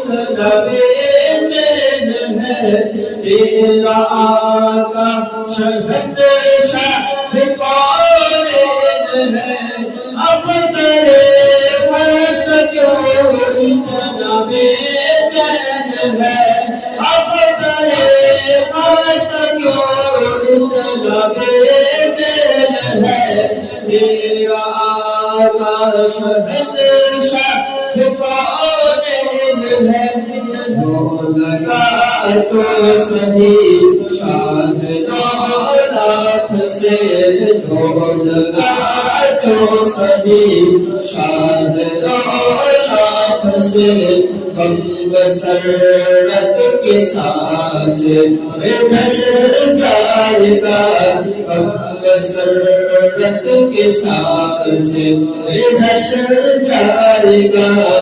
اتنا بے چین ہے تیرا آقا شہنشاہ کونین ہے اب تیرے فیض کیوں اتنا بے چین ہے اب تیرے فیض کیوں اتنا بے چین ہے تیرا آقا شہنشاہ کونین ہے وہ لگا تو صحیح شاہ دولت سے وہ لگا تو صحیح شاہ دولت سے ہم بسرت کے ساتھ ڈھل جائے گا ہم بسرت کے ساتھ ڈھل جائے گا